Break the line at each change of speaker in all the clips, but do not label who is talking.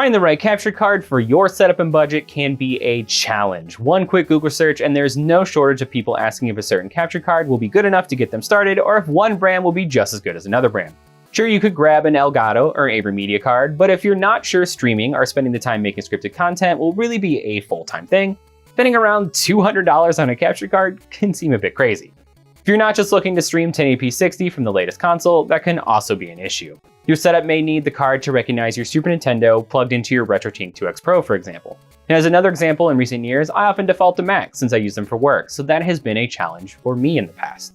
Finding the right capture card for your setup and budget can be a challenge. One quick Google search and there's no shortage of people asking if a certain capture card will be good enough to get them started, or if one brand will be just as good as another brand. Sure, you could grab an Elgato or Avery Media card, but if you're not sure streaming or spending the time making scripted content will really be a full-time thing, spending around $200 on a capture card can seem a bit crazy. If you're not just looking to stream 1080p 60 from the latest console, that can also be an issue. Your setup may need the card to recognize your Super Nintendo plugged into your RetroTink 2X Pro, for example. And as another example, in recent years, I often default to Mac since I use them for work, so that has been a challenge for me in the past.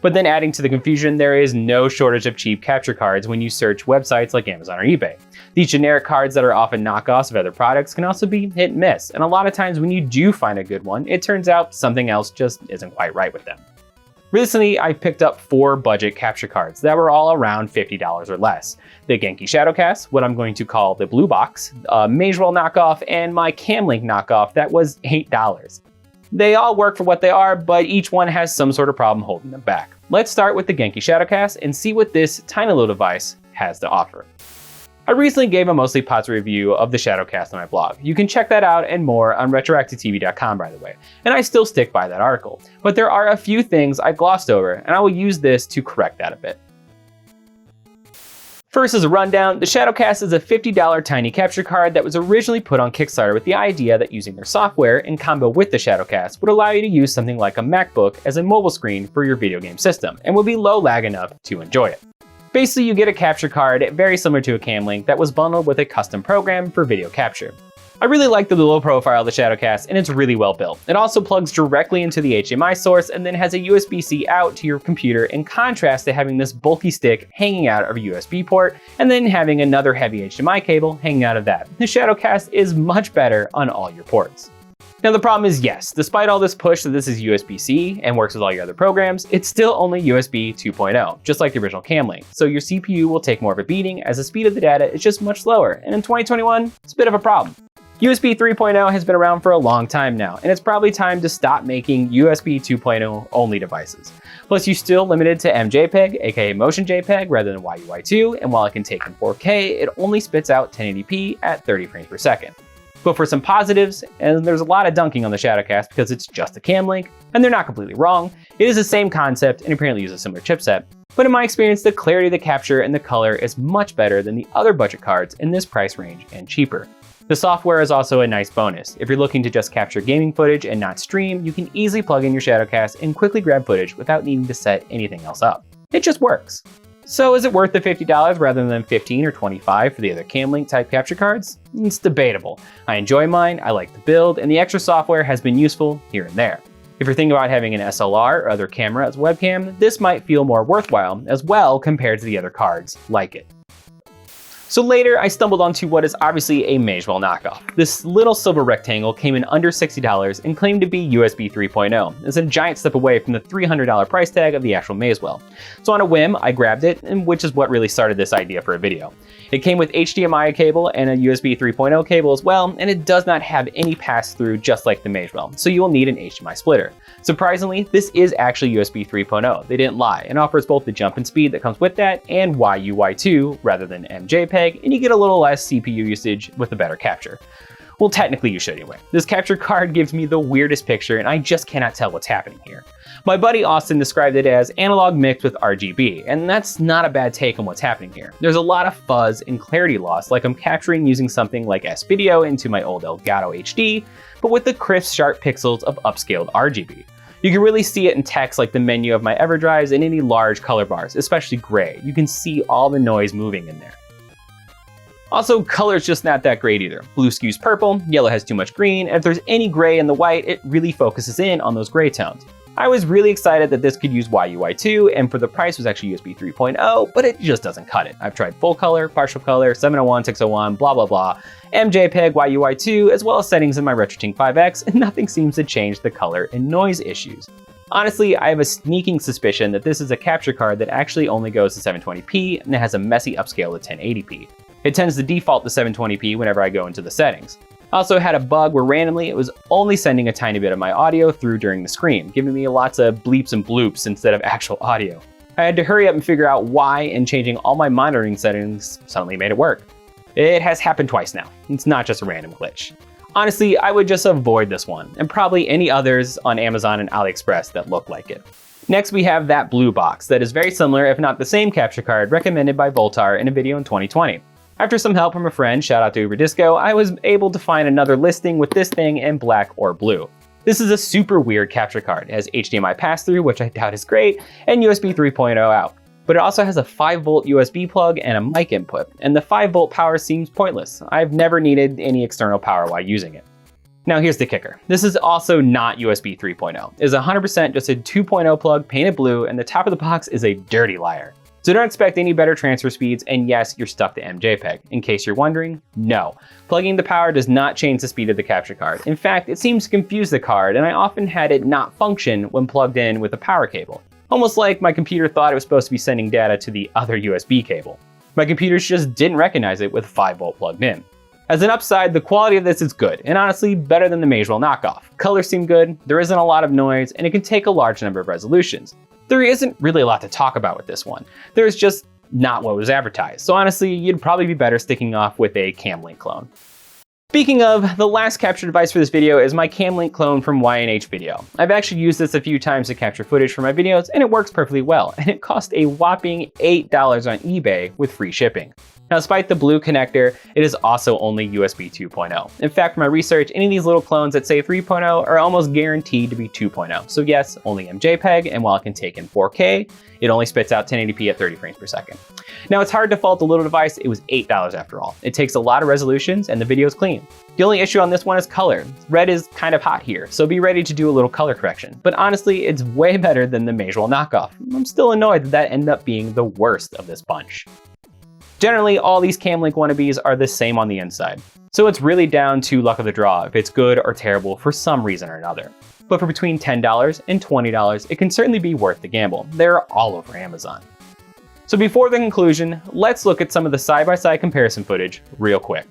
But then adding to the confusion, there is no shortage of cheap capture cards when you search websites like Amazon or eBay. These generic cards that are often knockoffs of other products can also be hit and miss, and a lot of times when you do find a good one, it turns out something else just isn't quite right with them. Recently, I picked up 4 budget capture cards that were all around $50 or less. The Genki Shadowcast, what I'm going to call the blue box, Magewell Knockoff, and my CamLink knockoff that was $8. They all work for what they are, but each one has some sort of problem holding them back. Let's start with the Genki Shadowcast and see what this tiny little device has to offer. I recently gave a mostly positive review of the Shadowcast on my blog. You can check that out and more on RetroActiveTV.com, by the way, and I still stick by that article. But there are a few things I glossed over, and I will use this to correct that a bit. First, as a rundown, the Shadowcast is a $50 tiny capture card that was originally put on Kickstarter with the idea that using their software in combo with the Shadowcast would allow you to use something like a MacBook as a mobile screen for your video game system, and would be low lag enough to enjoy it. Basically, you get a capture card very similar to a CamLink that was bundled with a custom program for video capture. I really like the low profile of the Shadowcast, and it's really well built. It also plugs directly into the HDMI source and then has a USB-C out to your computer, in contrast to having this bulky stick hanging out of a USB port and then having another heavy HDMI cable hanging out of that. The Shadowcast is much better on all your ports. Now the problem is, yes, despite all this push that this is USB-C and works with all your other programs, it's still only USB 2.0, just like the original CamLink. So your CPU will take more of a beating as the speed of the data is just much slower, and in 2021, it's a bit of a problem. USB 3.0 has been around for a long time now, and it's probably time to stop making USB 2.0 only devices. Plus, you're still limited to MJPEG, aka Motion JPEG, rather than YUY2, and while it can take in 4K, it only spits out 1080p at 30 frames per second. But for some positives, and there's a lot of dunking on the Shadowcast because it's just a CamLink, and they're not completely wrong, it is the same concept and apparently uses a similar chipset. But in my experience, the clarity of the capture and the color is much better than the other budget cards in this price range and cheaper. The software is also a nice bonus. If you're looking to just capture gaming footage and not stream, you can easily plug in your Shadowcast and quickly grab footage without needing to set anything else up. It just works. So is it worth the $50 rather than $15 or $25 for the other CamLink type capture cards? It's debatable. I enjoy mine, I like the build, and the extra software has been useful here and there. If you're thinking about having an SLR or other camera as a webcam, this might feel more worthwhile as well compared to the other cards like it. So later, I stumbled onto what is obviously a Magewell knockoff. This little silver rectangle came in under $60 and claimed to be USB 3.0. It's a giant step away from the $300 price tag of the actual Magewell. So on a whim, I grabbed it, and which is what really started this idea for a video. It came with HDMI cable and a USB 3.0 cable as well, and it does not have any pass-through just like the Magewell, so you will need an HDMI splitter. Surprisingly, this is actually USB 3.0, they didn't lie, and offers both the jump and speed that comes with that and YUY2 rather than MJPEG, and you get a little less CPU usage with a better capture. Well, technically you should anyway. This capture card gives me the weirdest picture and I just cannot tell what's happening here. My buddy Austin described it as analog mixed with RGB, and that's not a bad take on what's happening here. There's a lot of fuzz and clarity loss, like I'm capturing using something like S-Video into my old Elgato HD, but with the crisp, sharp pixels of upscaled RGB. You can really see it in text like the menu of my EverDrives and any large color bars, especially gray. You can see all the noise moving in there. Also, color's just not that great either. Blue skews purple, yellow has too much green, and if there's any gray in the white, it really focuses in on those gray tones. I was really excited that this could use YUY2, and for the price was actually USB 3.0, but it just doesn't cut it. I've tried full color, partial color, 701, 601, blah blah blah, MJPEG, YUY2, as well as settings in my RetroTink 5X, and nothing seems to change the color and noise issues. Honestly, I have a sneaking suspicion that this is a capture card that actually only goes to 720p and it has a messy upscale to 1080p. It tends to default to 720p whenever I go into the settings. I also had a bug where randomly it was only sending a tiny bit of my audio through during the stream, giving me lots of bleeps and bloops instead of actual audio. I had to hurry up and figure out why, and changing all my monitoring settings suddenly made it work. It has happened twice now. It's not just a random glitch. Honestly, I would just avoid this one, and probably any others on Amazon and AliExpress that look like it. Next, we have that blue box that is very similar, if not the same capture card recommended by Voltar in a video in 2020. After some help from a friend, shout out to UberDisco, I was able to find another listing with this thing in black or blue. This is a super weird capture card. It has HDMI pass-through, which I doubt is great, and USB 3.0 out. But it also has a 5-volt USB plug and a mic input, and the 5-volt power seems pointless. I've never needed any external power while using it. Now here's the kicker. This is also not USB 3.0. It is 100% just a 2.0 plug painted blue, and the top of the box is a dirty liar. So don't expect any better transfer speeds, and yes, you're stuck to MJPEG. In case you're wondering, no. Plugging the power does not change the speed of the capture card. In fact, it seems to confuse the card, and I often had it not function when plugged in with a power cable. Almost like my computer thought it was supposed to be sending data to the other USB cable. My computer just didn't recognize it with 5-volt plugged in. As an upside, the quality of this is good, and honestly better than the Magewell Knockoff. Colors seem good, there isn't a lot of noise, and it can take a large number of resolutions. There isn't really a lot to talk about with this one. There's just not what was advertised, so honestly, you'd probably be better sticking off with a CamLink clone. Speaking of, the last capture device for this video is my CamLink clone from Y&H Video. I've actually used this a few times to capture footage for my videos, and it works perfectly well, and it cost a whopping $8 on eBay with free shipping. Now, despite the blue connector, it is also only USB 2.0. In fact, from my research, any of these little clones that say 3.0 are almost guaranteed to be 2.0. So yes, only MJPEG, and while it can take in 4K, it only spits out 1080p at 30 frames per second. Now, it's hard to fault the little device. It was $8 after all. It takes a lot of resolutions, and the video is clean. The only issue on this one is color. Red is kind of hot here, so be ready to do a little color correction. But honestly, it's way better than the Magewell Knockoff. I'm still annoyed that ended up being the worst of this bunch. Generally, all these CamLink wannabes are the same on the inside. So it's really down to luck of the draw if it's good or terrible for some reason or another. But for between $10 and $20, it can certainly be worth the gamble. They're all over Amazon. So before the conclusion, let's look at some of the side-by-side comparison footage real quick.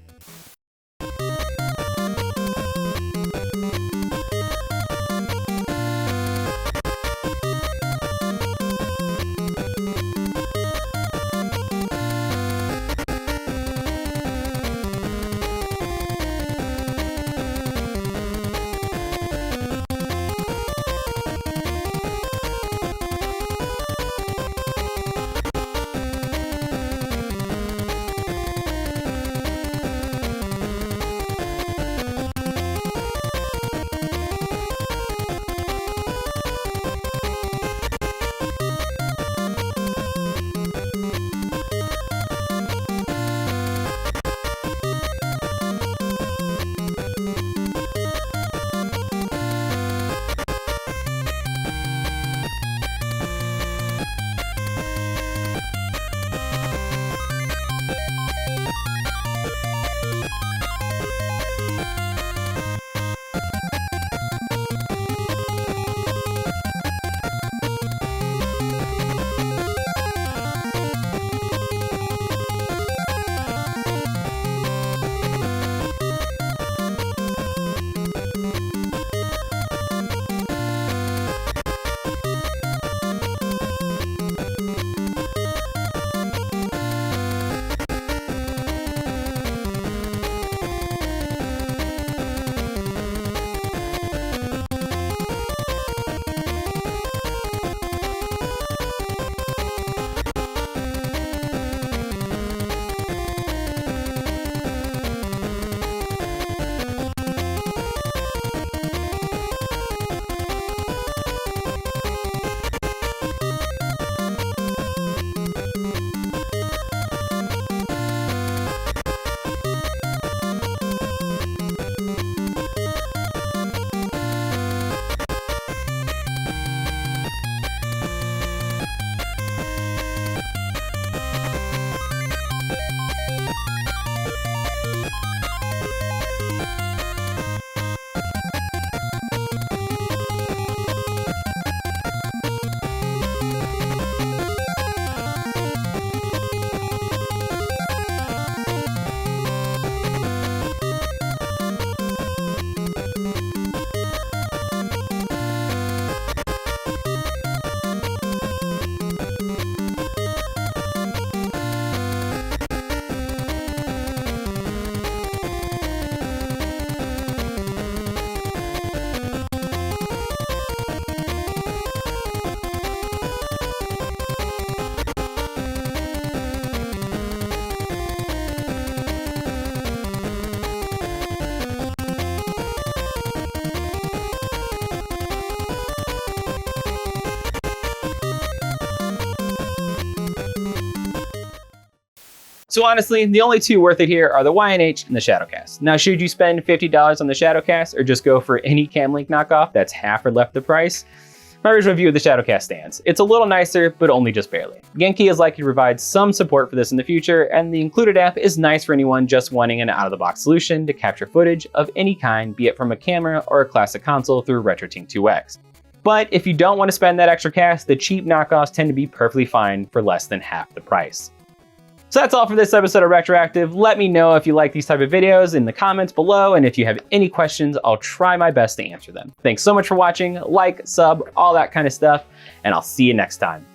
So honestly, the only two worth it here are the YNH and the Shadowcast. Now, should you spend $50 on the Shadowcast or just go for any CamLink knockoff that's half or left the price? My original review of the Shadowcast stands. It's a little nicer, but only just barely. Genki is likely to provide some support for this in the future, and the included app is nice for anyone just wanting an out-of-the-box solution to capture footage of any kind, be it from a camera or a classic console through RetroTink 2X. But if you don't want to spend that extra cash, the cheap knockoffs tend to be perfectly fine for less than half the price. So that's all for this episode of RetroActive. Let me know if you like these type of videos in the comments below, and if you have any questions, I'll try my best to answer them. Thanks so much for watching, like, sub, all that kind of stuff, and I'll see you next time.